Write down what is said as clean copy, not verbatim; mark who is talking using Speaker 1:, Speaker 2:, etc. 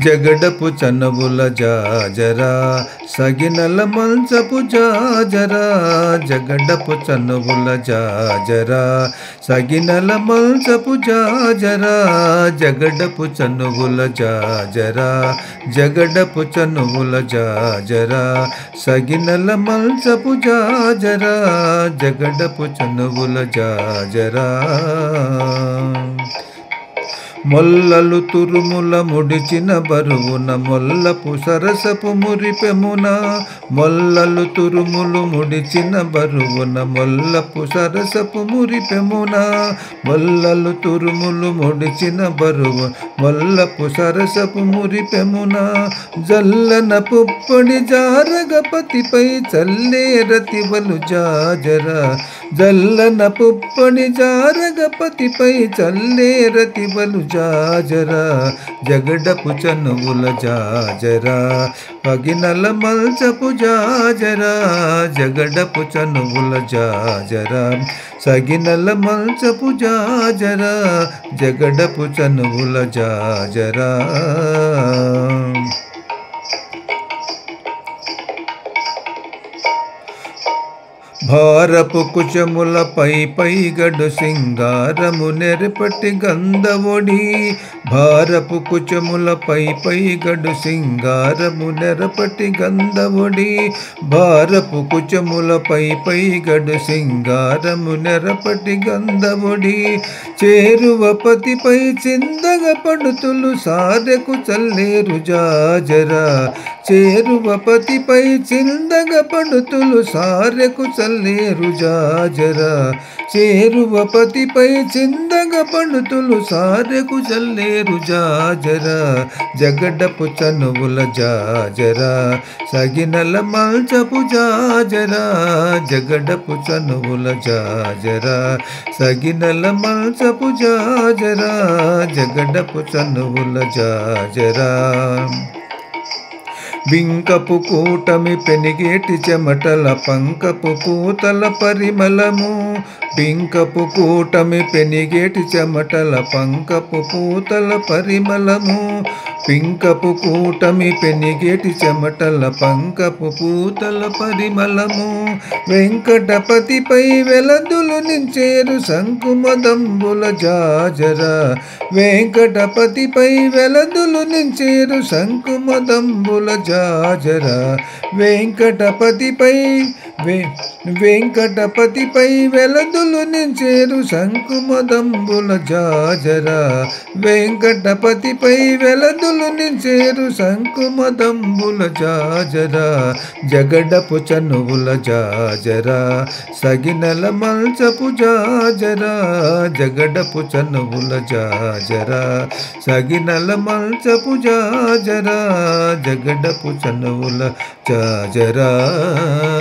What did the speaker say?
Speaker 1: జగడపు చనువుల జాజరా సగినల మంచపు జాజరా జగడపు చనువుల జాజరా సగినల మంచపు జాజరా జగడపు చనువుల జాజరా జగడపు చనువుల జాజరా సగినల మంచపు జాజరా జగడపు చనువుల జాజరా మొల్లలు తురుముల ముడిచిన బరువున మొల్లపు సరసపు మురిపెమున మొల్లలు తురుములు ముడిచిన బరువున మొల్లపు సరసపు మురిపెమున మొల్లలు తురుములు ముడిచిన బరువు మొల్లపు సరసపు మురిపెమున జల్లన పుప్పొడి జారగపతిపై చల్లేరతివలు జాజరా జల్లన పుప్పొడి జారగపతిపై చల్లేరతివలు జాజరా జగడపు చనువుల జాజరా పగినల మల్చపు జాజరా జగడపు చనువుల జాజరా సగినల మల్చపు జాజరా జగడపు చనువుల జాజరా భారపు కుచముల పై గడు సింగారము నెరపటి గంధవొడి భారపు కుచముల పై గడు సింగారము నెరపటి గంధవొడి భారపు కుచముల పై గడు సింగారము నెరపటి గంధవొడి చేరువపతిపై చిందగ పడుతులు సారెకు చల్లేరు జాజరా చేరువపతిపై చిందగ పడుతులు సారెకు చల్లేరు జాజరా చేరువపతిపై చిందగ పడుతులు సారెకు చల్లేరు జాజరా జగడపు చనువుల జాజరా సగినల మల్చపు జాజరా జగడపు చనువుల జాజరా సగినల మల్చపు జాజరా జగడపు చనువుల జాజరా బింకపు కూటమి పెనిగేటి చెమటల పంకపు పూతల పరిమళము బింకపు కూటమి పెనిగేటి చెమటల పంకపు పూతల పరిమళము పింకపు కూటమి పెనిగేటి చెమటల పంకపు పూతల పరిమళము వెంకటపతిపై వెలదులు నించేరు శంకుమదంబుల జాజరా వెంకటపతిపై వెలదులు నించేరు శంకుమదంబుల జాజరా వెంకటపతిపై వెంకటపతిపై వెలదులు నించేరు శంకుమదంబుల జాజరా వెంకటపతిపై వెలదులు నించేరు శంకుమదంబుల జాజరా జగడపు చనువుల జాజరా సగినల మల్చపు జాజరా జగడపు చనువుల జాజరా సగినల మల్చపు జాజరా జగడపు చనువుల జాజరా